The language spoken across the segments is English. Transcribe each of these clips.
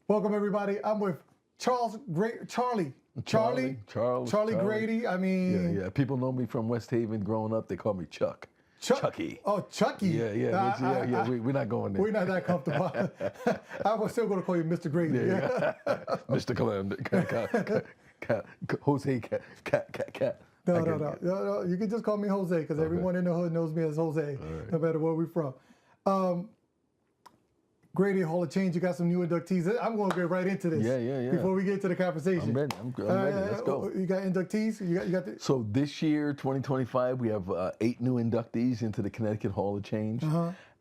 Welcome everybody. I'm with Charlie Grady. I mean, yeah. People know me from West Haven. Growing up, they call me Chucky. Oh, Chucky. Yeah. We're not going there. We're not that comfortable. I was still going to call you Mr. Grady. Yeah. Mr. Jose Cat. No. You can just call me Jose because everyone in the hood knows me as Jose, no matter where we're from. Grady Hall of Change, you got some new inductees. I'm going to get right into this. Yeah. Before we get to the conversation. I'm ready. I'm ready. Let's go. You got inductees? You got the... So this year, 2025, we have 8 new inductees into the Connecticut Hall of Change.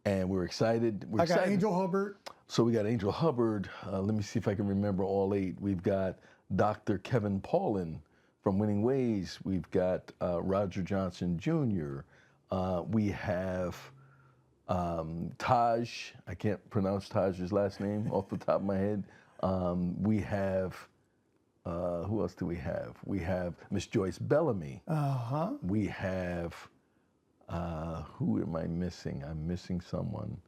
And we're excited. I got Angel Hubbard. So we got Angel Hubbard. Let me see if I can remember all 8. We've got Dr. Kevin Paulin from Winning Ways. We've got Roger Johnson Jr. We have... Taj, I can't pronounce Taj's last name off the top of my head. We have, who else do we have? We have Miss Joyce Bellamy. We have, who am I missing? I'm missing someone.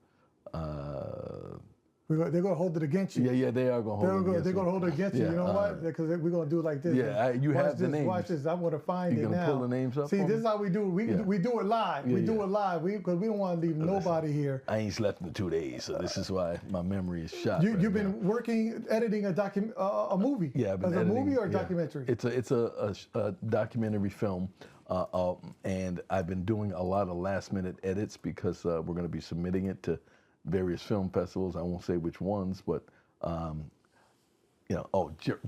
They're going to hold it against you. Yeah, they are going to hold it against you. They're going to hold it against you. You know what? Because we're going to do it like this. Yeah, you have the names. Watch this. I'm going to find it now. You're going to pull the names up? See, this is how we do it. We do it live. We do it live because we don't want to leave nobody here. I ain't slept in 2 days, so this is why my memory is shot. You've been working, editing a movie. Yeah, I've been editing. A movie or a documentary? It's a documentary film. And I've been doing a lot of last-minute edits because we're going to be submitting it to various film festivals. I won't say which ones, but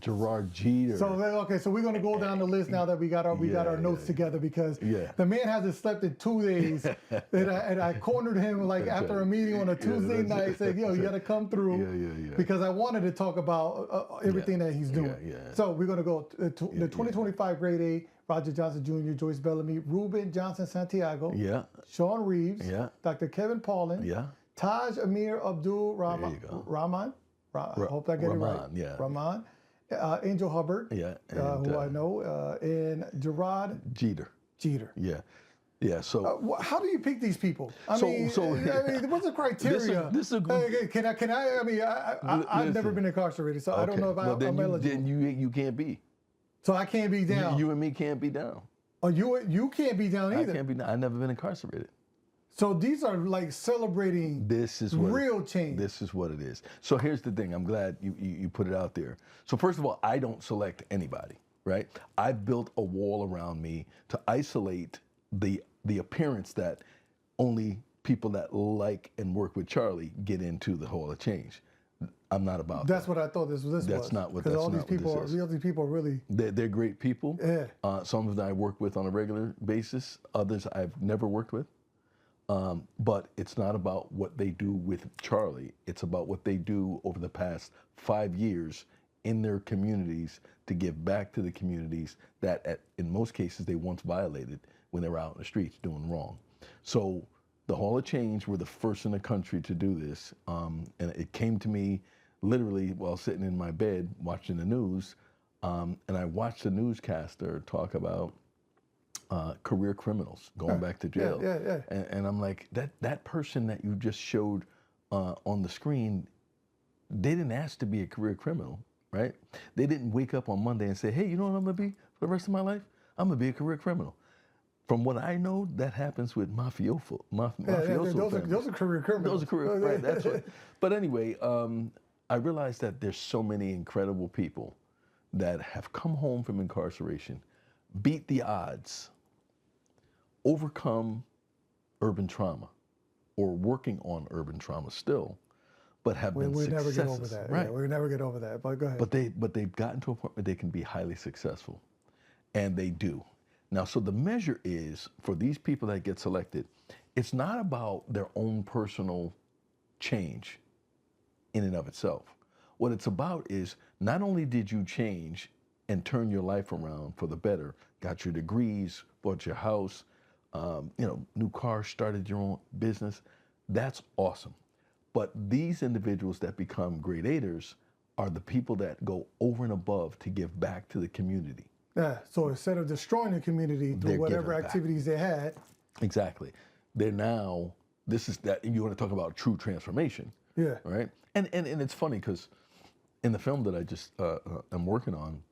Gerard Jeter. So we're going to go down the list now that we got our notes together because the man hasn't slept in 2 days, and I cornered him after a meeting on a Tuesday night, said, "Yo, you got to come through," because I wanted to talk about everything that he's doing. So we're going to go the 2025 Grade A. Roger Johnson Jr., Joyce Bellamy, Ruben Johnson Santiago, Sean Reeves, Dr. Kevin Paulin, Taj Amir Abdul Rahman. I hope I get it right. Rahman. Angel Hubbard, who I know, and Gerard Jeter. Yeah. So how do you pick these people? I mean, what's the criteria? This is a good. Can I? I mean, I've never been incarcerated, so I don't know if I'm eligible. Then you can't be. So I can't be down. You and me can't be down. Oh, you can't be down either. I can't be down. I've never been incarcerated. So these are like celebrating real change. This is what it is. So here's the thing. I'm glad you put it out there. So first of all, I don't select anybody, right? I've built a wall around me to isolate the appearance that only people that like and work with Charlie get into the Hall of Change. I'm not about That's that. what I thought this was. That's not what. Because all these people are really. They're great people. Yeah. Some of them I work with on a regular basis. Others I've never worked with. But it's not about what they do with Charlie. It's about what they do over the past 5 years in their communities to give back to the communities that, in most cases, they once violated when they were out in the streets doing wrong. So the Hall of Change were the first in the country to do this. And it came to me literally while sitting in my bed watching the news. And I watched a newscaster talk about career criminals going back to jail. And I'm like, that person that you just showed on the screen, they didn't ask to be a career criminal, right? They didn't wake up on Monday and say, hey, you know what I'm gonna be for the rest of my life? I'm gonna be a career criminal. From what I know, that happens with mafioso. Those are career criminals. Those are career, right? That's what. But anyway, I realized that there's so many incredible people that have come home from incarceration, beat the odds, overcome urban trauma, or working on urban trauma still, but have been successes. Never get over that. Right. Yeah, we'll never get over that. But go ahead. But they've gotten to a point where they can be highly successful, and they do. Now, so the measure is for these people that get selected, it's not about their own personal change in and of itself. What it's about is not only did you change and turn your life around for the better, got your degrees, bought your house, new car, started your own business. That's awesome. But these individuals that become grade 8ers are the people that go over and above to give back to the community. Yeah, so instead of destroying the community through whatever activities they had. Exactly. They're now, this is that, you want to talk about true transformation. Yeah. Right? And it's funny because in the film that I just am working on,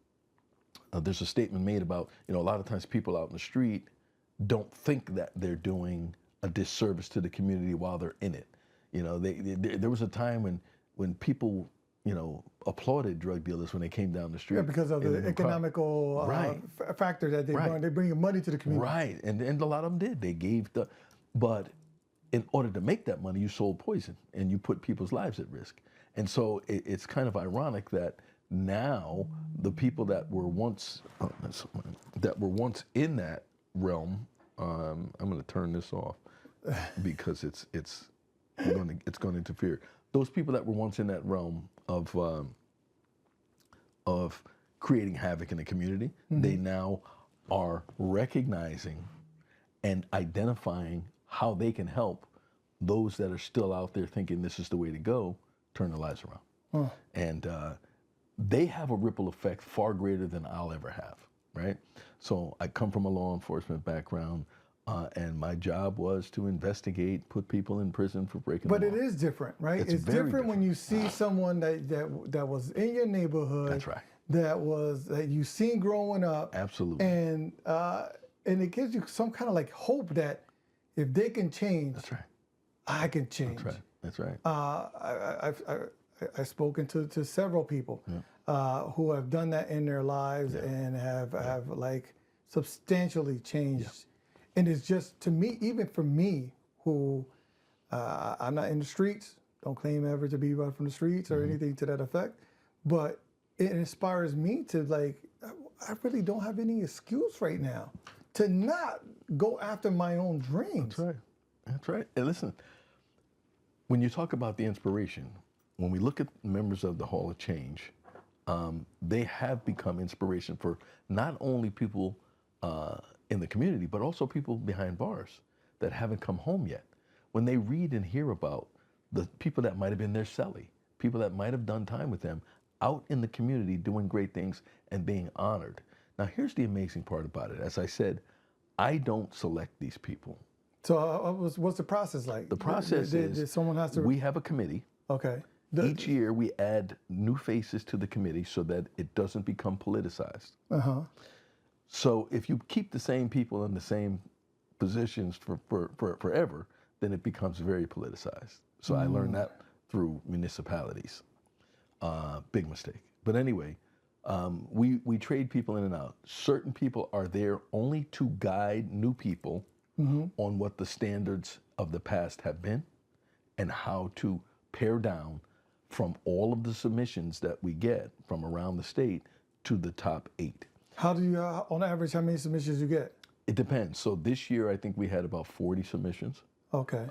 there's a statement made about, a lot of times people out in the street don't think that they're doing a disservice to the community while they're in it. There was a time when people, applauded drug dealers when they came down the street. Yeah, because of the economical factor that they bring money to the community. Right, and a lot of them did. They gave but in order to make that money, you sold poison and you put people's lives at risk. And so it's kind of ironic that now the people that were once in that realm, I'm going to turn this off because it's going to interfere. Those people that were once in that realm of creating havoc in the community, they now are recognizing and identifying how they can help those that are still out there thinking this is the way to go, turn their lives around. And they have a ripple effect far greater than I'll ever have, right? So I come from a law enforcement background, and my job was to investigate, put people in prison for breaking the law. But it is different, right? It's different when you see someone that was in your neighborhood. That's right. That you've seen growing up. Absolutely. And it gives you some kind of like hope that if they can change, that's right, I can change. That's right. I've spoken to several people who have done that in their lives and have like substantially changed. And it's just, to me, even for me, who I'm not in the streets, don't claim ever to be from the streets or anything to that effect, but it inspires me to like, I really don't have any excuse right now to not go after my own dreams. That's right. That's right. And listen, when you talk about the inspiration, when we look at members of the Hall of Change, they have become inspiration for not only people in the community, but also people behind bars that haven't come home yet. When they read and hear about the people that might have been their cellie, people that might have done time with them out in the community doing great things and being honored. Now, here's the amazing part about it. As I said, I don't select these people. So what's the process like? The process is someone has to... we have a committee. Okay. Each year we add new faces to the committee so that it doesn't become politicized. So if you keep the same people in the same positions for forever, then it becomes very politicized. So I learned that through municipalities. Big mistake. But anyway, we trade people in and out. Certain people are there only to guide new people on what the standards of the past have been and how to pare down from all of the submissions that we get from around the state to the top 8. How do you, on average, how many submissions you get? It depends. So this year, I think we had about 40 submissions. Okay.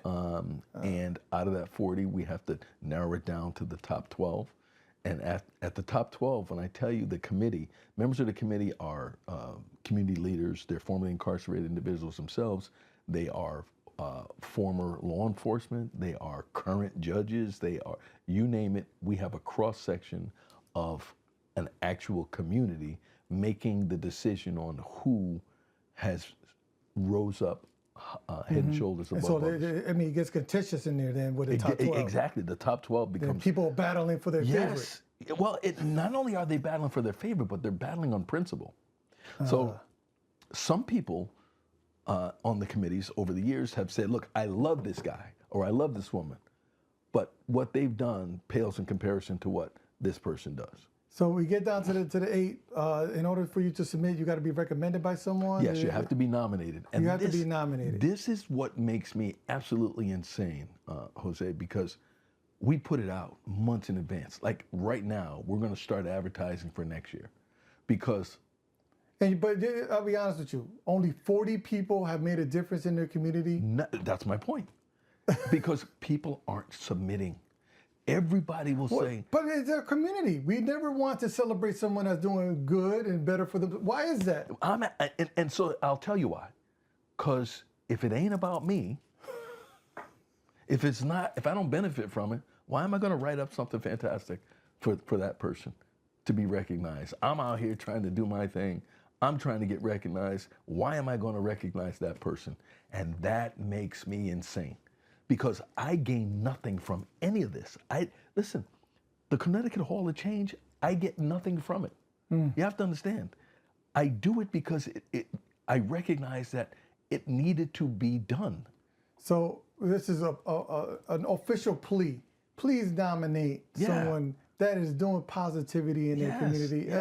And out of that 40, we have to narrow it down to the top 12. And at the top 12, when I tell you the committee, members of the committee are community leaders. They're formerly incarcerated individuals themselves. They are former law enforcement. They are current judges. They are, you name it. We have a cross-section of an actual community making the decision on who has rose up head and shoulders above others. It gets contentious in there then with the top 12. Exactly. The top 12 becomes... Then people battling for their favorite. Well, not only are they battling for their favorite, but they're battling on principle. So some people on the committees over the years have said, look, I love this guy or I love this woman, but what they've done pales in comparison to what this person does. So we get down to the 8. In order for you to submit, you got to be recommended by someone? Yes, you have to be nominated. And you have to be nominated. This is what makes me absolutely insane, Jose, because we put it out months in advance. Like right now, we're going to start advertising for next year because... But I'll be honest with you, only 40 people have made a difference in their community? No, that's my point. Because people aren't submitting. Everybody will say... But it's their community. We never want to celebrate someone that's doing good and better for them. Why is that? And so I'll tell you why. Because if it ain't about me, if I don't benefit from it, why am I going to write up something fantastic for that person to be recognized? I'm out here trying to do my thing. I'm trying to get recognized. Why am I going to recognize that person? And that makes me insane. Because I gain nothing from any of this. Listen, the Connecticut Hall of Change, I get nothing from it. You have to understand. I do it because I recognize that it needed to be done. So this is an official plea. Please nominate someone that is doing positivity in their community.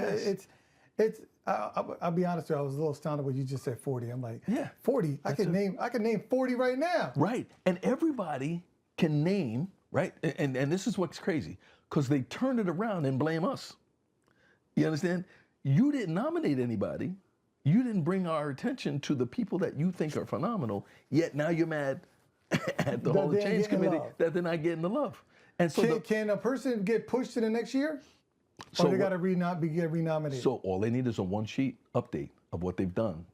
I'll be honest with you, I was a little astounded when you just said 40. I'm like, 40? I can name 40 right now. Right, and everybody can name, right? And this is what's crazy, because they turn it around and blame us. You understand? You didn't nominate anybody. You didn't bring our attention to the people that you think are phenomenal, yet now you're mad at the Hall of Change Committee that they're not getting the love. And so can a person get pushed to the next year? Or they got to get renominated? So all they need is a one-sheet update of what they've done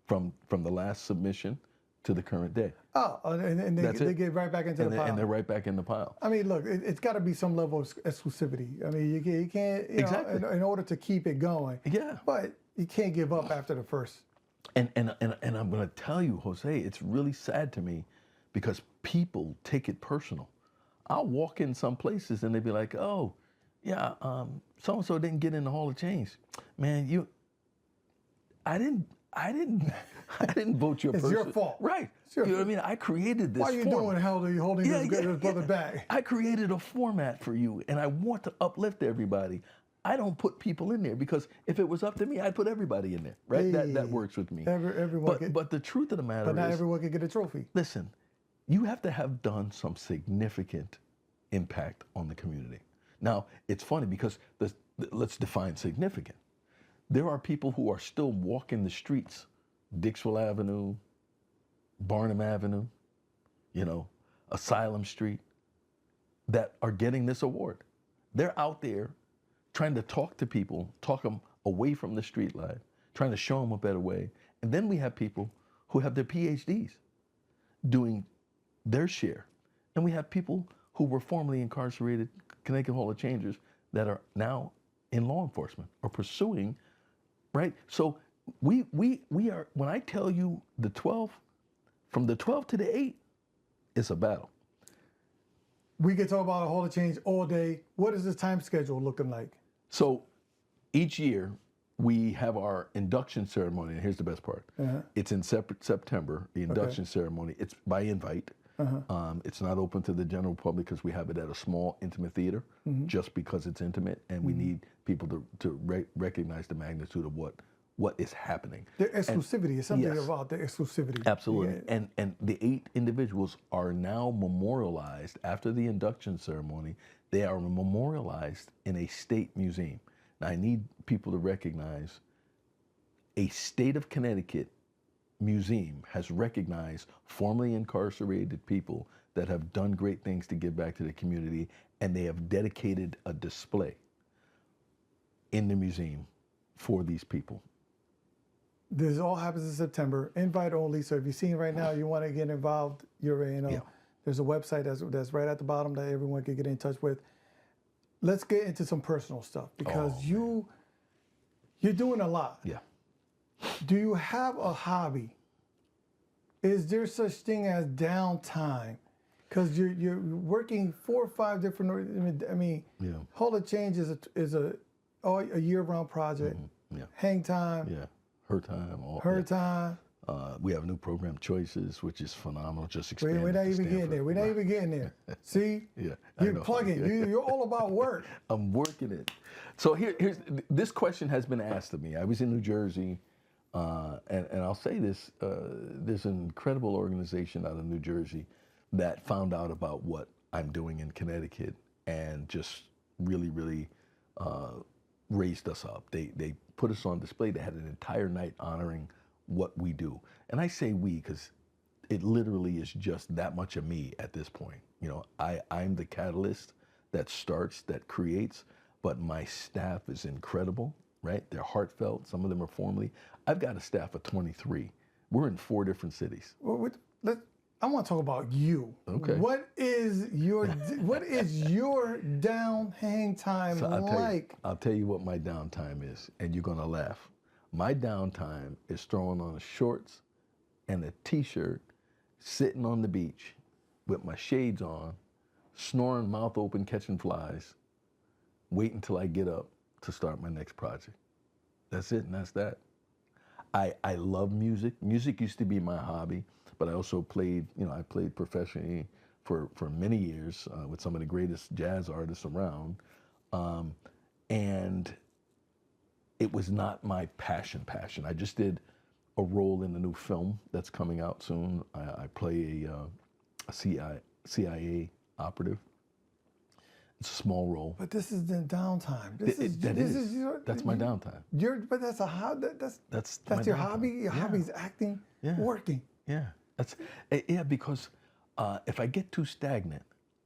from the last submission to the current day. Oh, and they get right back into the pile. And they're right back in the pile. I mean, look, it's got to be some level of exclusivity. I mean, you can't, in order to keep it going. Yeah. But you can't give up after the first. And I'm going to tell you, Jose, it's really sad to me because people take it personal. I'll walk in some places and they'd be like, oh, yeah, so-and-so didn't get in the Hall of Change. Man, I didn't vote your person. It's your fault. Right. You know what I mean? I created this Why are you doing hell? Are you holding this brother back? I created a format for you, and I want to uplift everybody. I don't put people in there because if it was up to me, I'd put everybody in there, right? Hey, that works with me. Everyone but the truth of the matter is... But not everyone can get a trophy. Listen, you have to have done some significant impact on the community. Now, it's funny because let's define significant. There are people who are still walking the streets, Dixwell Avenue, Barnum Avenue, Asylum Street, that are getting this award. They're out there trying to talk to people, talk them away from the street life, trying to show them a better way. And then we have people who have their PhDs doing their share. And we have people who were formerly incarcerated Connecticut Hall of Changers that are now in law enforcement or pursuing, right? So we are, when I tell you the 12, from the 12 to the 8, it's a battle. We could talk about a Hall of Change all day. What is this time schedule looking like? So each year we have our induction ceremony, and here's the best part. It's in September, the induction ceremony. It's by invite. It's not open to the general public because we have it at a small, intimate theater, just because it's intimate, and we need people to recognize the magnitude of what is happening. The exclusivity is something about the exclusivity. Absolutely. Yeah. And the 8 individuals are now memorialized after the induction ceremony. They are memorialized in a state museum. Now, I need people to recognize a state of Connecticut museum has recognized formerly incarcerated people that have done great things to give back to the community, and they have dedicated a display in the museum for these people. This all happens in September, invite only. So if you're seeing right now, you want to get involved, there's a website that's right at the bottom that everyone can get in touch with. Let's get into some personal stuff because you're doing a lot. Yeah. Do you have a hobby? Is there such thing as downtime? Because you're working 4 or 5 different. I mean, Hall of Change is a year-round project. Hang time. Yeah, her time. Her time. We have a new program, Choices, which is phenomenal. Just expanded. We're not even getting there. We're not even getting there. See? You're plugging. You're all about work. I'm working it. So here's this question has been asked of me. I was in New Jersey. And I'll say this, there's an incredible organization out of New Jersey that found out about what I'm doing in Connecticut and just really, really raised us up. They put us on display. They had an entire night honoring what we do. And I say we because it literally is just that much of me at this point. I'm the catalyst that starts, that creates, but my staff is incredible. Right? They're heartfelt. Some of them are formerly. I've got a staff of 23. We're in 4 different cities. Well, I want to talk about you. Okay. What is your down hang time like? I'll tell you what my downtime is, and you're gonna laugh. My downtime is throwing on shorts and a t-shirt, sitting on the beach with my shades on, snoring, mouth open, catching flies, wait until I get up to start my next project. That's it, and that's that. I love music. Music used to be my hobby, but I also played, I played professionally for many years with some of the greatest jazz artists around. And it was not my passion. I just did a role in the new film that's coming out soon. I play a CIA operative. It's a small role. But this is the downtime. That's my downtime. But that's a hobby. That's your hobby. Your hobby is acting, working. Yeah, because if I get too stagnant,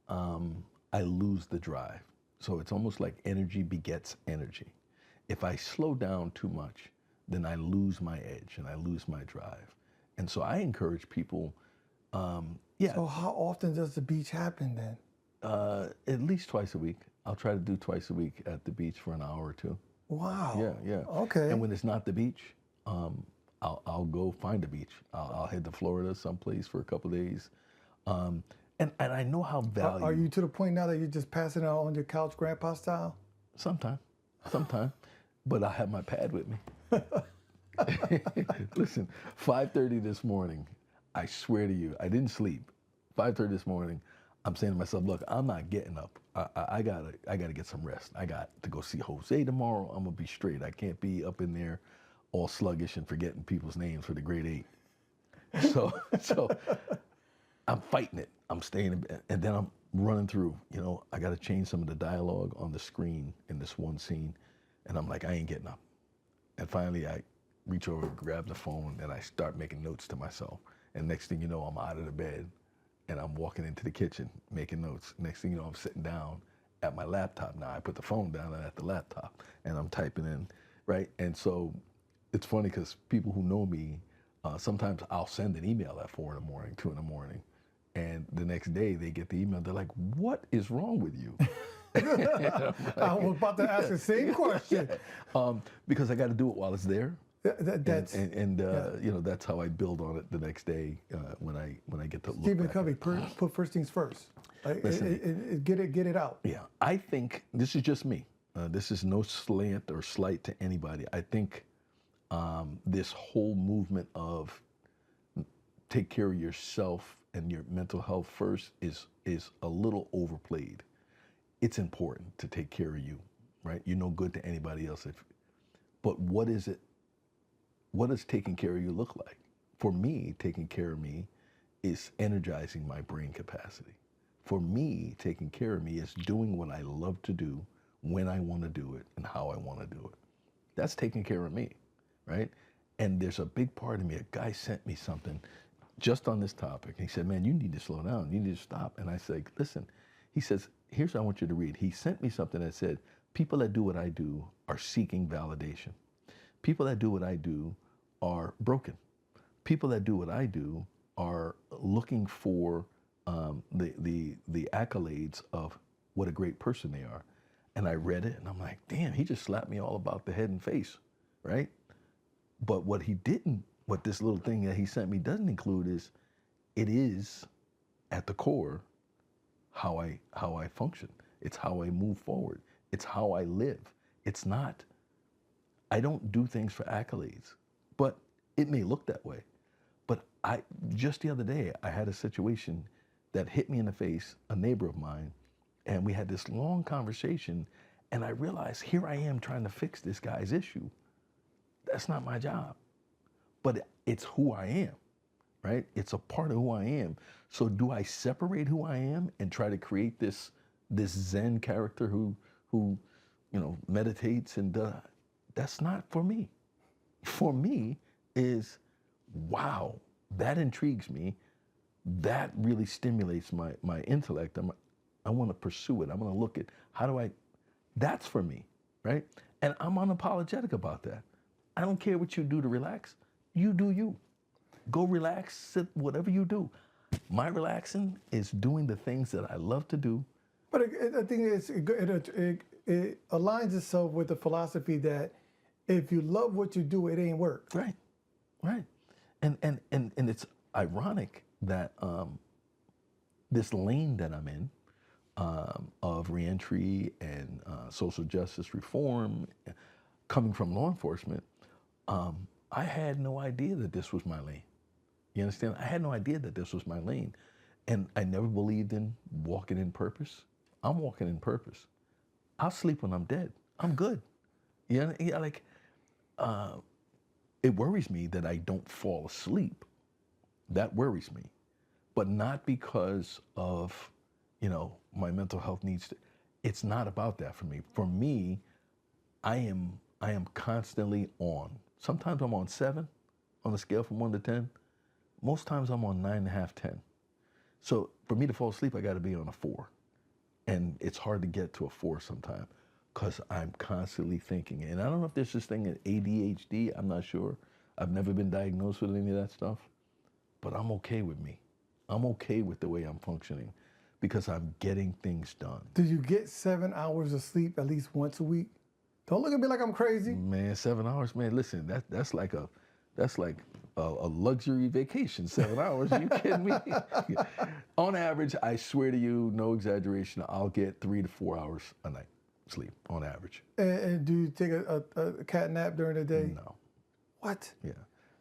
I lose the drive. So it's almost like energy begets energy. If I slow down too much, then I lose my edge and I lose my drive. And so I encourage people. So how often does the beach happen then? At least twice a week. I'll try to do twice a week at the beach for an hour or two. Wow. Yeah. Okay. And when it's not the beach, I'll go find a beach. I'll head to Florida someplace for a couple of days. And I know how valuable. Are you to the point now that you're just passing out on your couch, grandpa style? Sometime. But I have my pad with me. Listen, 5:30 this morning, I swear to you, I didn't sleep. 5:30 this morning, I'm saying to myself, look, I'm not getting up. I gotta get some rest. I got to go see Jose tomorrow. I'm gonna be straight. I can't be up in there all sluggish and forgetting people's names for the grade 8. So I'm fighting it. I'm staying in bed, and then I'm running through. I got to change some of the dialogue on the screen in this one scene, and I'm like, I ain't getting up. And finally, I reach over, grab the phone, and I start making notes to myself. And next thing you know, I'm out of the bed, and I'm walking into the kitchen making notes. Next thing you know, I'm sitting down at my laptop. Now I put the phone down and at the laptop, and I'm typing in, right? And so it's funny because people who know me, sometimes I'll send an email at 4 in the morning, 2 in the morning, and the next day they get the email. They're like, "What is wrong with you?" I was about to ask the same question. Because I got to do it while it's there. That's That's how I build on it the next day when I get to look Stephen back. Covey, put first things first. Get it out. Yeah, I think this is just me. This is no slant or slight to anybody. I think this whole movement of take care of yourself and your mental health first is a little overplayed. It's important to take care of you, right? You're no good to anybody else. But what is it? What does taking care of you look like? For me, taking care of me is energizing my brain capacity. For me, taking care of me is doing what I love to do, when I want to do it, and how I want to do it. That's taking care of me, right? And there's a big part of me, a guy sent me something just on this topic. He said, man, you need to slow down. You need to stop. And I said, listen, he says, here's what I want you to read. He sent me something that said, people that do what I do are seeking validation. People that do what I do are broken. People that do what I do are looking for the accolades of what a great person they are. And I read it and I'm like, damn, he just slapped me all about the head and face, right? But what this little thing that he sent me doesn't include is, it is at the core how I function. It's how I move forward. It's how I live. It's not, I don't do things for accolades, but it may look that way. But just the other day, I had a situation that hit me in the face, a neighbor of mine, and we had this long conversation, and I realized here I am trying to fix this guy's issue. That's not my job, but it's who I am, right? It's a part of who I am. So do I separate who I am and try to create this Zen character who meditates and that's not for me. For me is, wow, that intrigues me. That really stimulates my intellect. I want to pursue it. I'm going to look at that's for me, right? And I'm unapologetic about that. I don't care what you do to relax. You do you. Go relax, sit, whatever you do. My relaxing is doing the things that I love to do. But I think it aligns itself with the philosophy that if you love what you do, it ain't work. Right. And it's ironic that this lane that I'm in, of reentry and social justice reform, coming from law enforcement, I had no idea that this was my lane. You understand? I had no idea that this was my lane. And I never believed in walking in purpose. I'm walking in purpose. I'll sleep when I'm dead. I'm good. Yeah, like, it worries me that I don't fall asleep. That worries me. But not because of, my mental health needs to, it's not about that for me. For me, I am constantly on. Sometimes I'm on 7 on a scale from 1 to 10. Most times I'm on 9.5, 10. So for me to fall asleep, I got to be on a 4. And it's hard to get to a 4 sometimes because I'm constantly thinking. And I don't know if there's this thing as ADHD. I'm not sure. I've never been diagnosed with any of that stuff. But I'm okay with me. I'm okay with the way I'm functioning because I'm getting things done. Do you get 7 hours of sleep at least once a week? Don't look at me like I'm crazy. Man, 7 hours, man. Listen, that's like a luxury vacation. 7 hours? Are you kidding me? On average, I swear to you, no exaggeration, I'll get 3 to 4 hours a night sleep on average. And do you take a cat nap during the day? No. What? Yeah.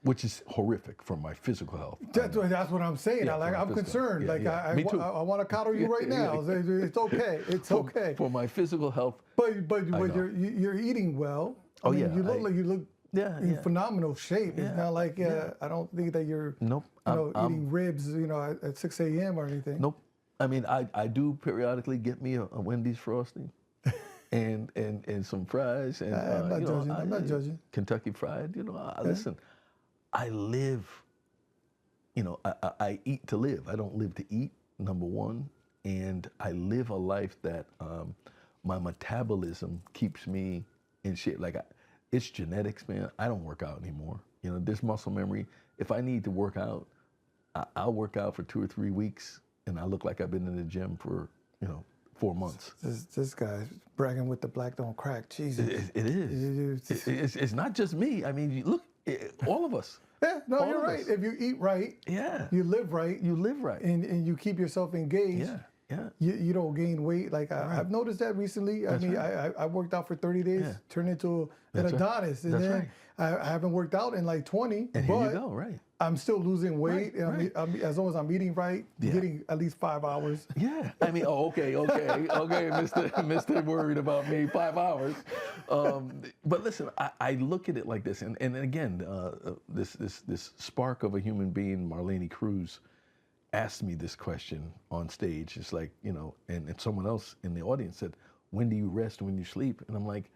Which is horrific for my physical health. That's what I'm saying. Yeah, I'm concerned. Yeah, me too. I want to coddle you right now. It's okay. It's okay. For my physical health. But you're eating well. I mean, you look in phenomenal shape. It's not like I don't think that you're eating ribs at 6 a.m. or anything. Nope. I mean, I do periodically get me a Wendy's Frosty. and some fries and I'm not judging. Kentucky Fried. Listen. I live, I eat to live. I don't live to eat, number one. And I live a life that my metabolism keeps me in shape. Like, it's genetics, man. I don't work out anymore. There's muscle memory. If I need to work out, I'll work out for 2 or 3 weeks, and I look like I've been in the gym for, 4 months. This guy's bragging with the black don't crack. Jesus. It is. It's not just me. I mean, look. All of us. Yeah, no, you're right. If you eat right, you live right. You live right. And you keep yourself engaged. Yeah. You don't gain weight. Like I've noticed that recently. I worked out for 30 days, turned into an Adonis. And then I haven't worked out in like 20. And here you go, right. I'm still losing weight. Right. As long as I'm eating right, getting at least 5 hours. Yeah. I mean, okay, Mr. Worried about me, 5 hours. But listen, I look at it like this, and again, this spark of a human being, Marlene Cruz, asked me this question on stage. It's like, and someone else in the audience said, when do you rest, when you sleep? And I'm like,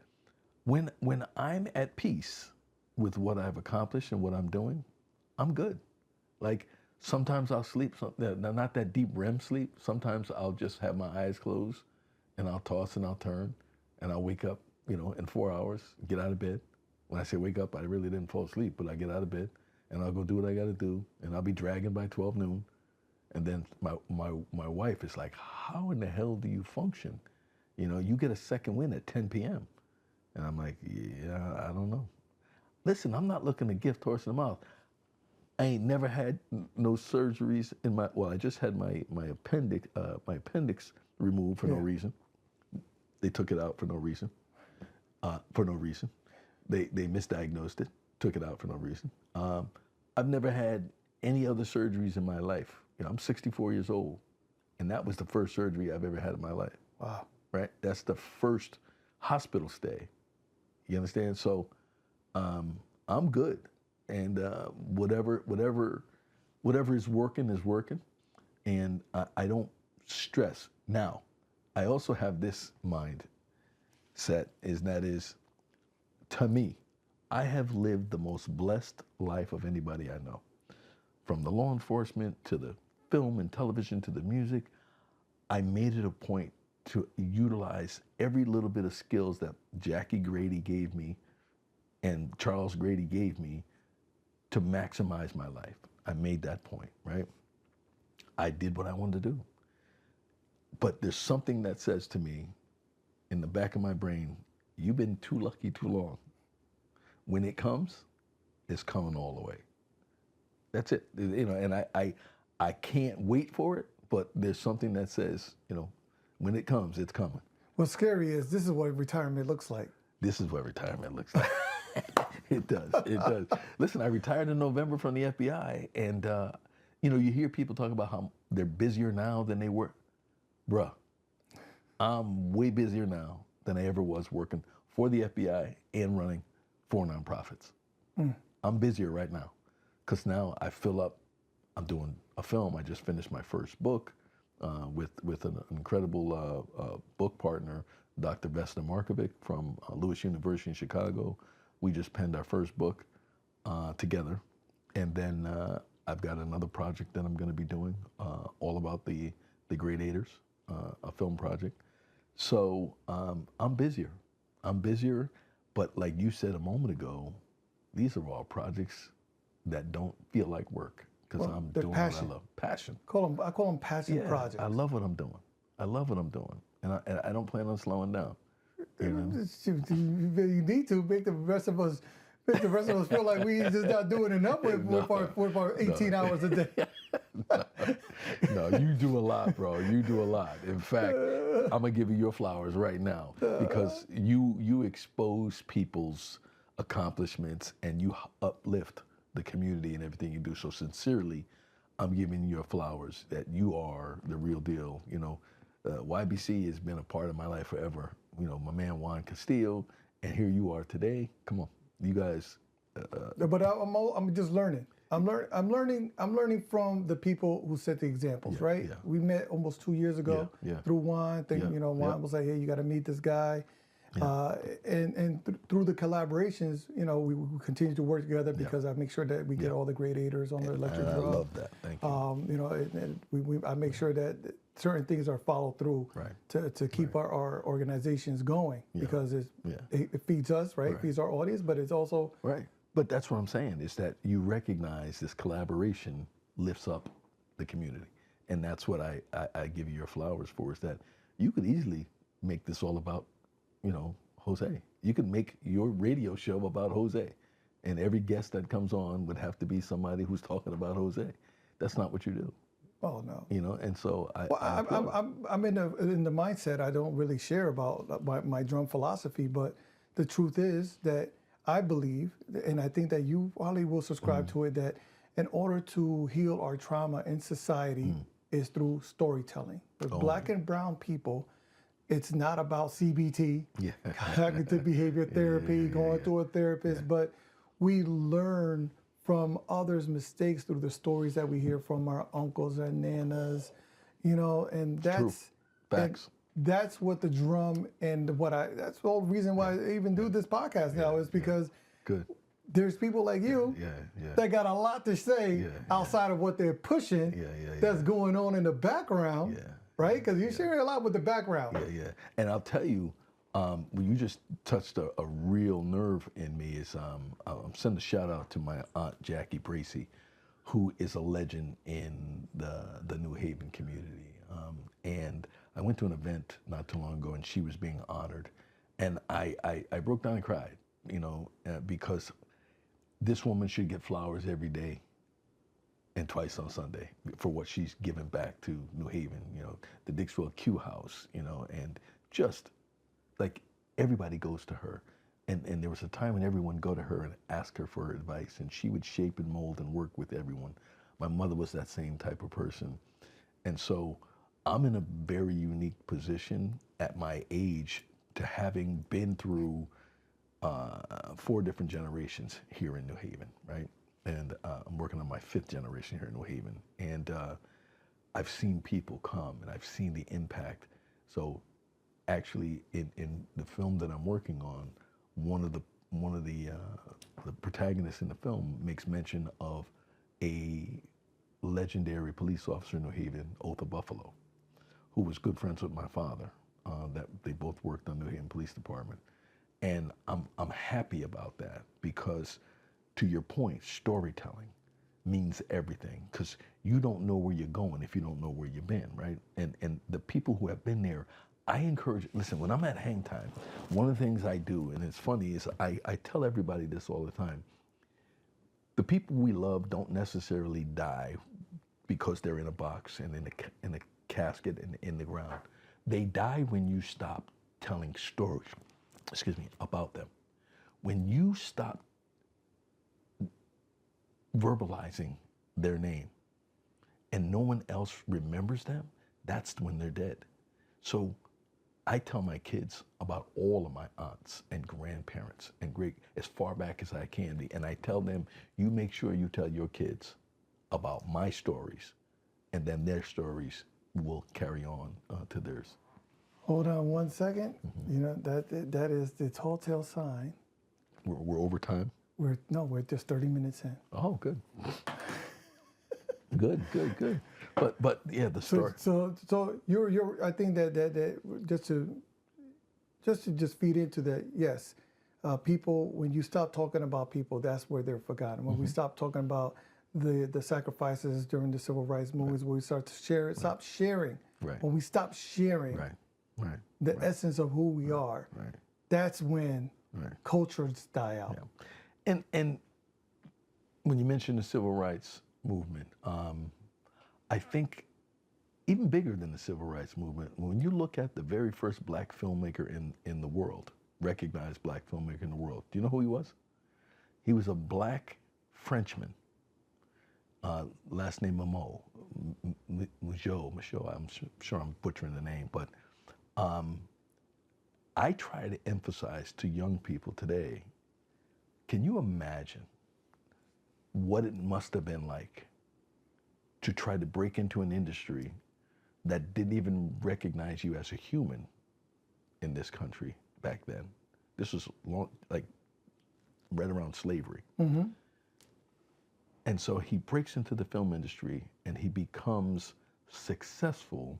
when I'm at peace with what I've accomplished and what I'm doing, I'm good. Like, sometimes I'll sleep, not that deep REM sleep. Sometimes I'll just have my eyes closed and I'll toss and I'll turn and I'll wake up, in 4 hours, get out of bed. When I say wake up, I really didn't fall asleep, but I get out of bed and I'll go do what I got to do, and I'll be dragging by 12 noon. And then my wife is like, how in the hell do you function? You get a second wind at 10 p.m. And I'm like, yeah, I don't know. Listen, I'm not looking to gift horse in the mouth. I ain't never had no surgeries in I just had my appendix removed for no reason. They took it out for no reason. They misdiagnosed it, took it out for no reason. I've never had any other surgeries in my life. I'm 64 years old, and that was the first surgery I've ever had in my life. Wow. Right? That's the first hospital stay. You understand? So I'm good. And whatever is working, and I don't stress. Now, I also have this mindset, that is, to me, I have lived the most blessed life of anybody I know. From the law enforcement to the film and television to the music, I made it a point to utilize every little bit of skills that Jackie Grady gave me and Charles Grady gave me to maximize my life. I made that point, right? I did what I wanted to do. But there's something that says to me in the back of my brain, you've been too lucky too long. When it comes, it's coming all the way. That's it. And I can't wait for it, but there's something that says, When it comes, it's coming. What's scary is this is what retirement looks like. This is what retirement looks like. It does. It does. Listen, I retired in November from the FBI, and you hear people talk about how they're busier now than they were. Bruh, I'm way busier now than I ever was working for the FBI and running 4 nonprofits. I'm busier right now because now I fill up. I'm doing a film. I just finished my first book with an incredible book partner, Dr. Vesna Markovic from Lewis University in Chicago. We just penned our first book together. And then I've got another project that I'm going to be doing all about the Gradators, a film project. So I'm busier. But like you said a moment ago, these are all projects that don't feel like work because I'm doing what I love. Passion. I call them passion projects. I love what I'm doing. And I don't plan on slowing down. You need to make the rest of us feel like we just not doing enough with our 18 hours a day. No, you do a lot, bro. You do a lot. In fact, I'm gonna give you your flowers right now because you expose people's accomplishments and you uplift the community and everything you do. So sincerely, I'm giving you your flowers that you are the real deal. YBC has been a part of my life forever. My man Juan Castillo, and here you are today. Come on, you guys. But I'm just learning. I'm learning from the people who set the examples, right? Yeah. We met almost 2 years ago through Juan. Juan was like, hey, you got to meet this guy. And through the collaborations, we continue to work together because I make sure that we get all the Gradators on the electric drum. I love that. Thank you. I make sure that certain things are followed through to keep our organizations going because it feeds us, right? It feeds our audience, but it's also right. But that's what I'm saying is that you recognize this collaboration lifts up the community, and that's what I give you your flowers for. Is that you could easily make this all about Jose. You could make your radio show about Jose, and every guest that comes on would have to be somebody who's talking about Jose. That's not what you do. Oh no. And so I'm in the mindset. I don't really share about my drum philosophy, but the truth is that I believe, and I think that you probably will subscribe to it, that in order to heal our trauma in society is through storytelling. With Black and brown people, it's not about CBT, cognitive behavior therapy, going to a therapist, but we learn from others' mistakes through the stories that we hear from our uncles and nanas, and that's facts. That's what the drum and that's the whole reason why I even do this podcast now is because there's people like you that got a lot to say outside of what they're pushing that's going on in the background, right? Because you're sharing a lot with the background. And I'll tell you, when you just touched a real nerve in me is I'm sending a shout out to my aunt Jackie Bracey, who is a legend in the New Haven community. And I went to an event not too long ago and she was being honored. And I broke down and cried, because this woman should get flowers every day and twice on Sunday for what she's given back to New Haven, the Dixwell Q House, and just like everybody goes to her. And there was a time when everyone go to her and ask her for advice, and she would shape and mold and work with everyone. My mother was that same type of person. And so I'm in a very unique position at my age to having been through 4 different generations here in New Haven, right? And I'm working on my 5th generation here in New Haven. And I've seen people come and I've seen the impact. So actually in the film that I'm working on, one of the protagonists in the film makes mention of a legendary police officer in New Haven, Otha Buffalo, who was good friends with my father. That they both worked on New Haven Police Department, and I'm happy about that because, to your point, storytelling means everything because you don't know where you're going if you don't know where you've been, right? And the people who have been there, I encourage. Listen, when I'm at hang time, one of the things I do, and it's funny, is I tell everybody this all the time. The people we love don't necessarily die because they're in a box and in a casket and in the ground. They die when you stop telling stories, about them. When you stop verbalizing their name and no one else remembers them, that's when they're dead. So I tell my kids about all of my aunts and grandparents and great, as far back as I can. And I tell them, you make sure you tell your kids about my stories, and then their stories will carry on to theirs. Hold on one second. You know, that is the telltale sign. We're over time? We're just 30 minutes in. Oh, good. Good. But yeah, the story. So you're I think that just to feed into that, yes, people, when you stop talking about people, that's where they're forgotten. When we stop talking about the sacrifices during the civil rights movements, where we start to share it, stop sharing. Right. When we stop sharing the essence of who we are, that's when cultures die out. Yeah. And when you mention the civil rights movement, I think even bigger than the civil rights movement, when you look at the very first black filmmaker in the world, recognized black filmmaker in the world, do you know who he was? He was a black Frenchman, last name Michaud, I'm sure I'm butchering the name, but I try to emphasize to young people today, can you imagine what it must have been like to try to break into an industry that didn't even recognize you as a human in this country back then? This was right around slavery. Mm-hmm. And so he breaks into the film industry and he becomes successful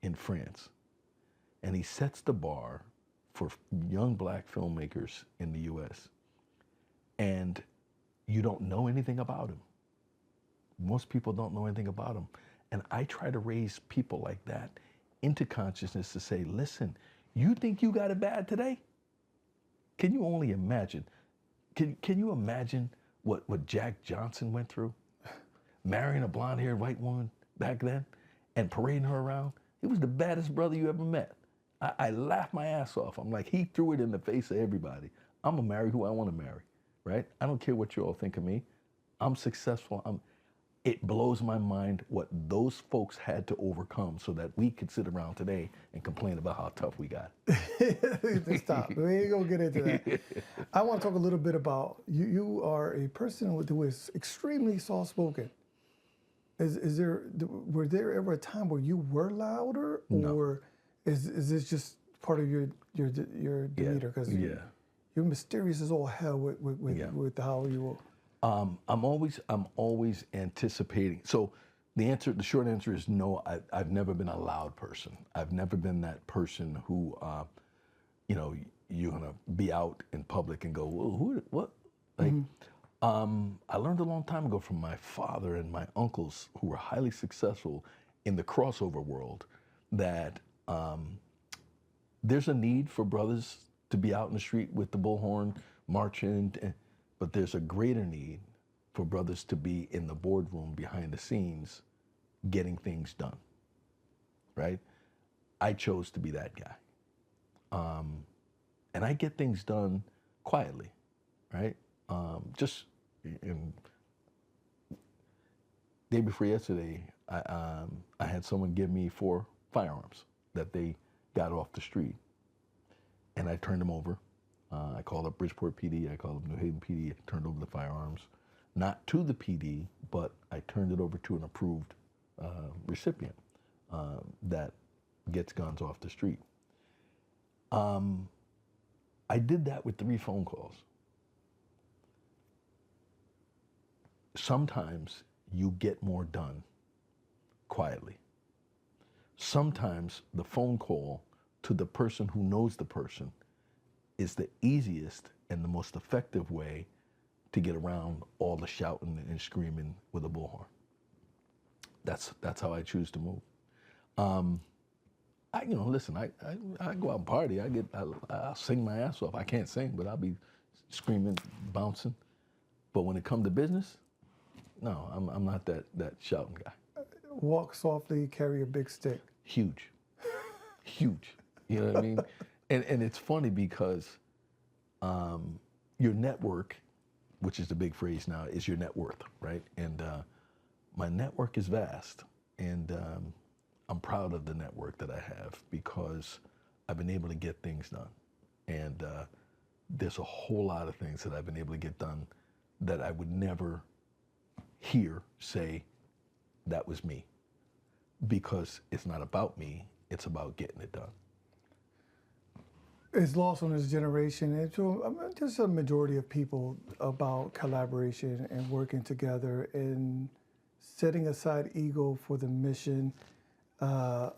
in France. And he sets the bar for young black filmmakers in the US. And you don't know anything about him. Most people don't know anything about him. And I try to raise people like that into consciousness to say, listen, you think you got it bad today? Can you only imagine? Can you imagine what Jack Johnson went through? Marrying a blonde-haired white woman back then and parading her around? He was the baddest brother you ever met. I laughed my ass off. I'm like, he threw it in the face of everybody. I'm gonna marry who I wanna marry, right? I don't care what you all think of me. I'm successful. It blows my mind what those folks had to overcome so that we could sit around today and complain about how tough we got. Stop. We ain't gonna get into that. I want to talk a little bit about you are a person who is extremely soft-spoken. Were there ever a time where you were louder, or is this just part of your demeanor? Because you're mysterious as all hell with how you will. I'm always anticipating. So the short answer is no. I've never been a loud person. I've never been that person who, you're gonna be out in public and go, whoa, what? Like, I learned a long time ago from my father and my uncles who were highly successful in the crossover world that there's a need for brothers to be out in the street with the bullhorn marching. But there's a greater need for brothers to be in the boardroom behind the scenes getting things done, right? I chose to be that guy. And I get things done quietly, right? Just day before yesterday, I had someone give me 4 firearms that they got off the street, and I turned them over. I called up Bridgeport PD, I called up New Haven PD, I turned over the firearms, not to the PD, but I turned it over to an approved recipient that gets guns off the street. I did that with 3 phone calls. Sometimes you get more done quietly. Sometimes the phone call to the person who knows the person is the easiest and the most effective way to get around all the shouting and screaming with a bullhorn. That's how I choose to move. Listen, I go out and party. I'll sing my ass off. I can't sing, but I'll be screaming, bouncing. But when it comes to business, no, I'm not that shouting guy. Walk softly, carry a big stick. Huge. huge. You know what I mean? And it's funny because your network, which is the big phrase now, is your net worth, right? And my network is vast, and I'm proud of the network that I have because I've been able to get things done. And there's a whole lot of things that I've been able to get done that I would never hear say that was me, because it's not about me, it's about getting it done. It's lost on this generation. It's just a majority of people about collaboration and working together and setting aside ego for the mission. Can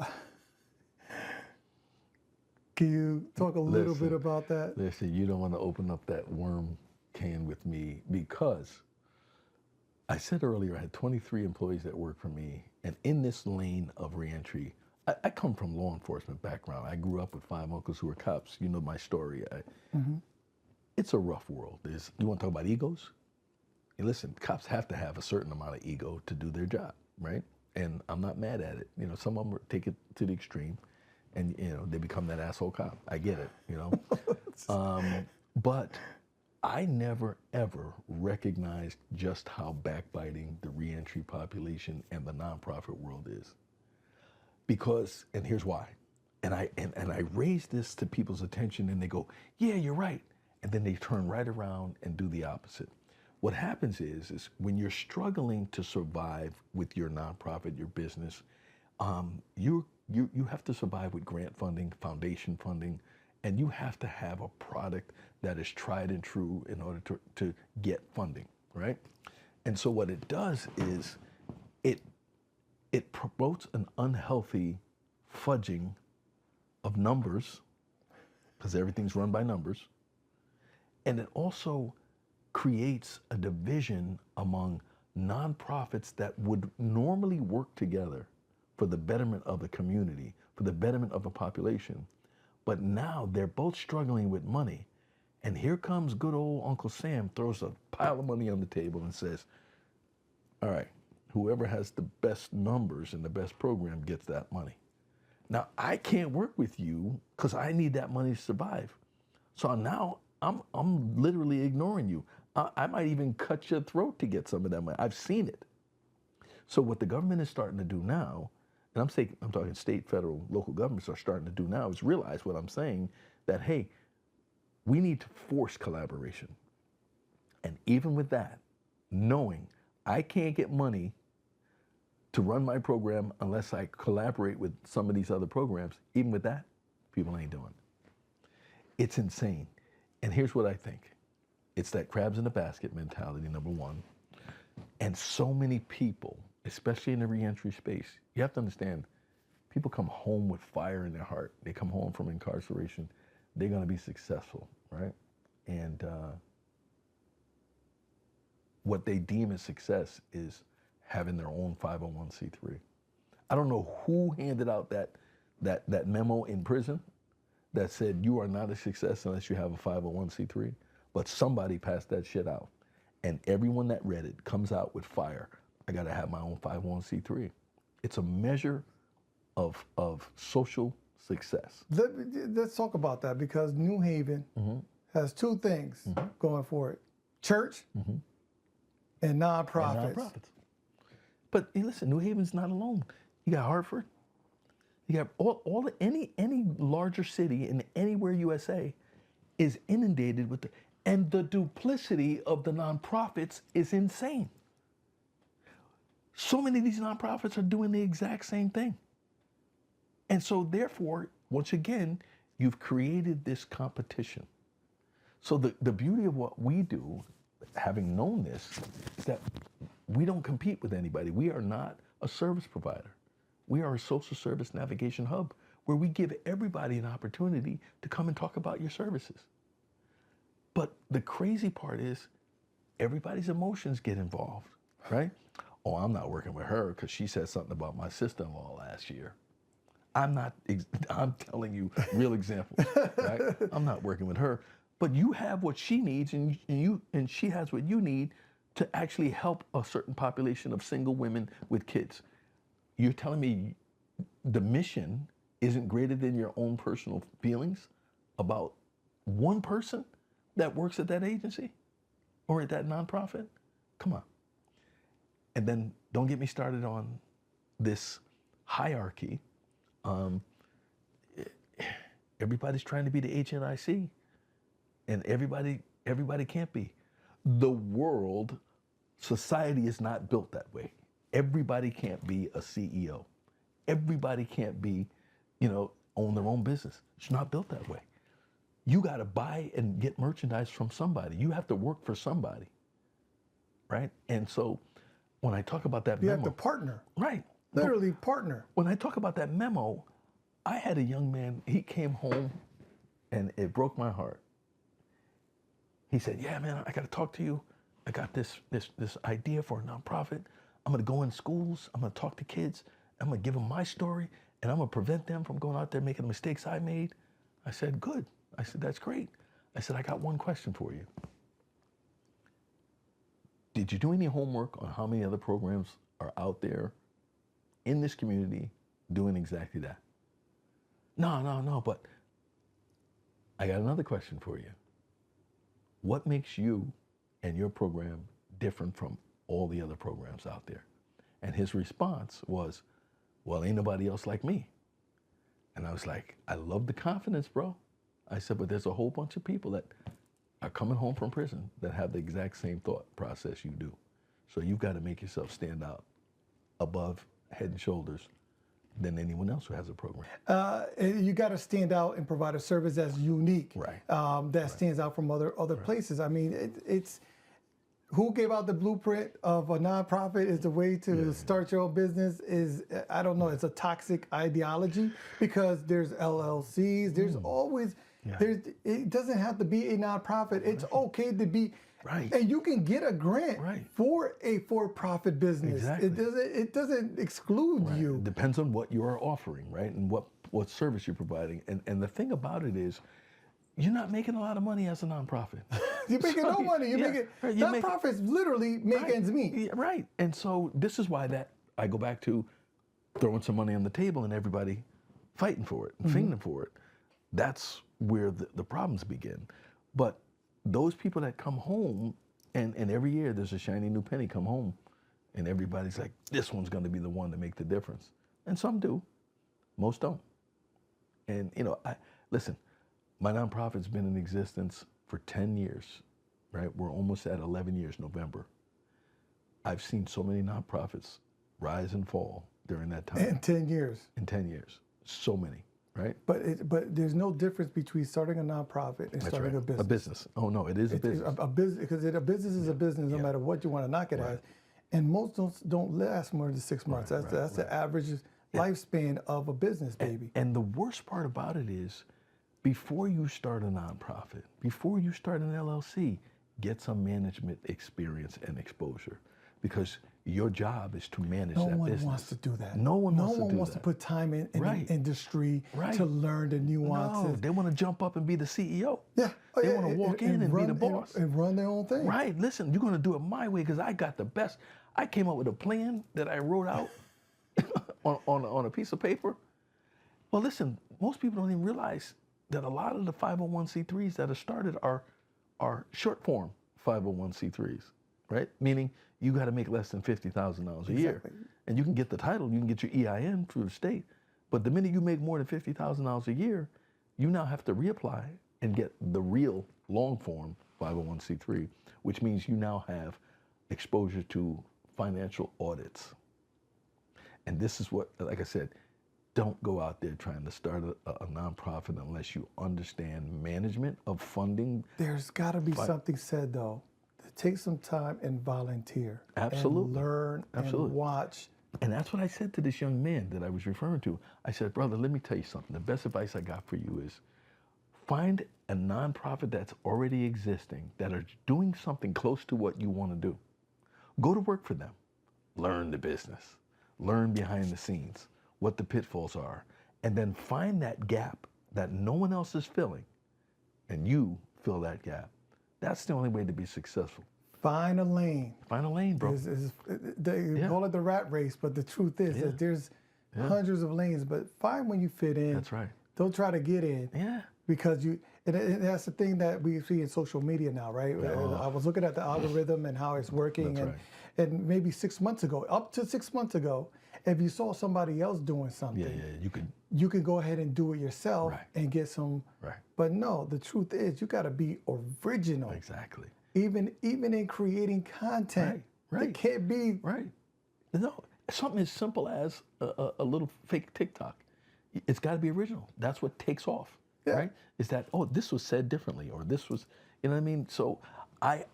you talk a little bit about that? Listen, you don't want to open up that worm can with me, because I said earlier I had 23 employees that work for me, and in this lane of reentry, I come from law enforcement background. I grew up with 5 uncles who were cops. You know my story. It's a rough world. You want to talk about egos? Hey, listen, cops have to have a certain amount of ego to do their job, right? And I'm not mad at it. You know, some of them take it to the extreme, and you know they become that asshole cop. I get it. You know, but I never ever recognized just how backbiting the reentry population and the nonprofit world is. Because, and here's why, and I raise this to people's attention, and they go, yeah, you're right, and then they turn right around and do the opposite. What happens is when you're struggling to survive with your nonprofit, your business, you have to survive with grant funding, foundation funding, and you have to have a product that is tried and true in order to get funding, right? And so what it does is it promotes an unhealthy fudging of numbers, because everything's run by numbers, and it also creates a division among nonprofits that would normally work together for the betterment of the community, for the betterment of a population. But now they're both struggling with money. And here comes good old Uncle Sam, throws a pile of money on the table and says, all right, whoever has the best numbers and the best program gets that money. Now, I can't work with you because I need that money to survive. So now I'm literally ignoring you. I might even cut your throat to get some of that money. I've seen it. So what the government is starting to do now, and I'm talking state, federal, local governments are starting to do now, is realize what I'm saying, that, hey, we need to force collaboration. And even with that, knowing I can't get money to run my program unless I collaborate with some of these other programs, even with that, people ain't doing it. It's insane. And here's what I think. It's that crabs in the basket mentality, number one. And so many people, especially in the reentry space, you have to understand, people come home with fire in their heart. They come home from incarceration. They're going to be successful, right? And what they deem as success is having their own 501c3. I don't know who handed out that memo in prison that said you are not a success unless you have a 501c3, but somebody passed that shit out. And everyone that read it comes out with fire. I got to have my own 501c3. It's a measure of social success. Let's talk about that, because New Haven has two things going for it: church and nonprofits. But hey, listen, New Haven's not alone. You got Hartford. You got any larger city in anywhere USA is inundated with and the duplicity of the nonprofits is insane. So many of these nonprofits are doing the exact same thing. And so therefore, once again, you've created this competition. So the beauty of what we do, having known this, is that we don't compete with anybody. We are not a service provider. We are a social service navigation hub where we give everybody an opportunity to come and talk about your services. But the crazy part is everybody's emotions get involved, right? Oh, I'm not working with her because she said something about my sister-in-law last year. I'm telling you real examples, right? I'm not working with her, but you have what she needs and she has what you need to actually help a certain population of single women with kids. You're telling me the mission isn't greater than your own personal feelings about one person that works at that agency or at that nonprofit? Come on. And then don't get me started on this hierarchy. Everybody's trying to be the HNIC, and everybody can't be. The world, society is not built that way. Everybody can't be a CEO. Everybody can't be, own their own business. It's not built that way. You got to buy and get merchandise from somebody. You have to work for somebody, right? And so when I talk about that memo. You have to partner. Right. Literally partner. When I talk about that memo, I had a young man, he came home and it broke my heart. He said, yeah, man, I got to talk to you. I got this idea for a nonprofit. I'm going to go in schools. I'm going to talk to kids. I'm going to give them my story, and I'm going to prevent them from going out there making the mistakes I made. I said, good. I said, that's great. I said, I got one question for you. Did you do any homework on how many other programs are out there in this community doing exactly that? No, but I got another question for you. What makes you and your program different from all the other programs out there? And his response was, well, ain't nobody else like me. And I was like, I love the confidence, bro. I said, but there's a whole bunch of people that are coming home from prison that have the exact same thought process you do. So you've got to make yourself stand out above head and shoulders than anyone else who has a program. You got to stand out and provide a service that's unique, right? That stands out from other places. I mean, it's who gave out the blueprint of a nonprofit is the way to start your own business. Is I don't know. It's a toxic ideology because there's LLCs. There's always it doesn't have to be a nonprofit. It's okay to be. Right. And you can get a grant for a for-profit business. Exactly. It doesn't exclude you. It depends on what you are offering, right? And what service you're providing. And the thing about it is, you're not making a lot of money as a nonprofit. You're making no money. Nonprofits literally make ends meet. Yeah, right. And so this is why I go back to throwing some money on the table and everybody fighting for it and fighting for it. That's where the problems begin. But those people that come home, and every year there's a shiny new penny come home, and everybody's like, this one's going to be the one to make the difference. And some do, most don't. And listen, my nonprofit's been in existence for 10 years, right? We're almost at 11 years, November. I've seen so many nonprofits rise and fall during that time. In 10 years. In 10 years, so many. Right, but there's no difference between starting a nonprofit and starting a business. A business. Oh no, it is a business. A business because a business is a business no matter what you want to knock it as, and most don't last more than 6 months. That's the average lifespan of a business, baby. And the worst part about it is, before you start a nonprofit, before you start an LLC, get some management experience and exposure, because your job is to manage that business. No one wants to do that. No one wants to put time in the industry to learn the nuances. No, they want to jump up and be the CEO. Yeah. They want to walk in and be the boss. And run their own thing. Right. Listen, you're going to do it my way because I got the best. I came up with a plan that I wrote out on a piece of paper. Well, listen, most people don't even realize that a lot of the 501c3s that are started are short form 501c3s, right? Meaning you got to make less than $50,000 a year. And you can get the title, you can get your EIN through the state. But the minute you make more than $50,000 a year, you now have to reapply and get the real long form 501c3, which means you now have exposure to financial audits. And this is what, like I said, don't go out there trying to start a nonprofit unless you understand management of funding. There's got to be something said, though. Take some time and volunteer. Absolutely. And learn and watch. And that's what I said to this young man that I was referring to. I said, brother, let me tell you something. The best advice I got for you is find a nonprofit that's already existing, that are doing something close to what you want to do. Go to work for them. Learn the business. Learn behind the scenes what the pitfalls are. And then find that gap that no one else is filling, and you fill that gap. That's the only way to be successful. Find a lane. Find a lane, bro. They call it the rat race, but the truth is that hundreds of lanes, but find when you fit in. That's right. Don't try to get in. Yeah. Because and that's the thing that we see in social media now, right? I was looking at the algorithm and how it's working, and maybe 6 months ago, up to 6 months ago, if you saw somebody else doing something, you could go ahead and do it yourself and get some. Right. But no, the truth is, you got to be original. Exactly. Even in creating content, it can't be No, something as simple as a little fake TikTok. It's got to be original. That's what takes off. Yeah. Right? Is that, oh, this was said differently, or this was, you know what I mean? So I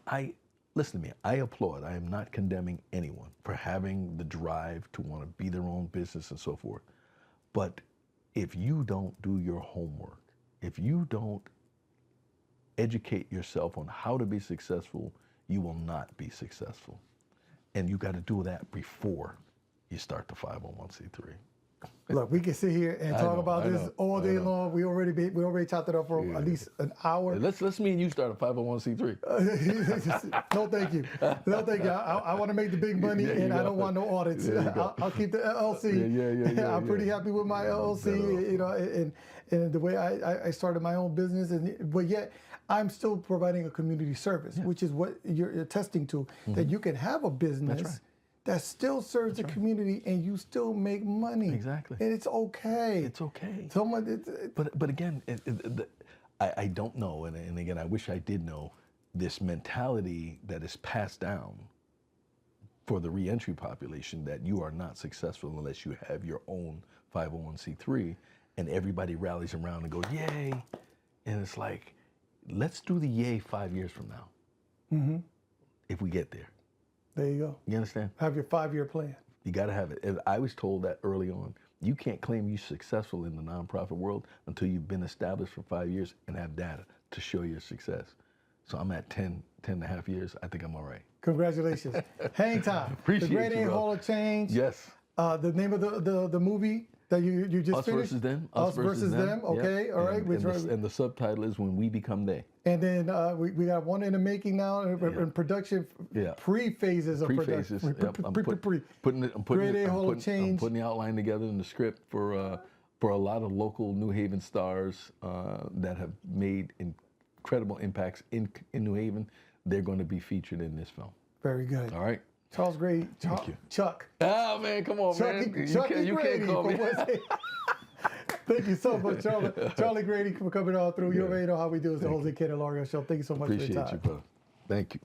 listen to me, I applaud. I am not condemning anyone for having the drive to want to be their own business and so forth. But if you don't do your homework, if you don't educate yourself on how to be successful, you will not be successful. And you got to do that before you start the 501c3. Look, we can sit here and talk about this all day long. We already chopped it up for at least an hour. Let's me and you start a 501c3. No, thank you. No, thank you. I want to make the big money, and I don't want no audits. I'll keep the LLC. I'm pretty happy with my LLC, you know, and the way I started my own business, but yet I'm still providing a community service, which is what you're attesting to, that you can have a business that still serves the community and you still make money. Exactly. And it's okay. It's okay. Someone, but again, I don't know, and again, I wish I did know this mentality that is passed down for the reentry population, that you are not successful unless you have your own 501c3, and everybody rallies around and goes, yay. And it's like, let's do the yay 5 years from now, if we get there. There you go. You understand? Have your 5-year plan. You got to have it. And I was told that early on. You can't claim you're successful in the nonprofit world until you've been established for 5 years and have data to show your success. So I'm at 10 and a half years. I think I'm all right. Congratulations. Hang time. Appreciate the Grady Hall of Change. Yes. The name of the movie that you just finished? Versus Them. Us versus them. Okay, all right. And the subtitle is When We Become They. And then we got one in the making now in production. Pre-phases of production. I'm putting the outline together in the script for a lot of local New Haven stars that have made incredible impacts in New Haven. They're going to be featured in this film. Very good. All right. Charles Grady. Chuck. Oh man, come on, man. You can't call me. Thank you so much, Charlie Grady, for coming on through. You already know how we do. It's the Jose Candelario Show. Thank you so much for your time. Appreciate you, brother. Thank you.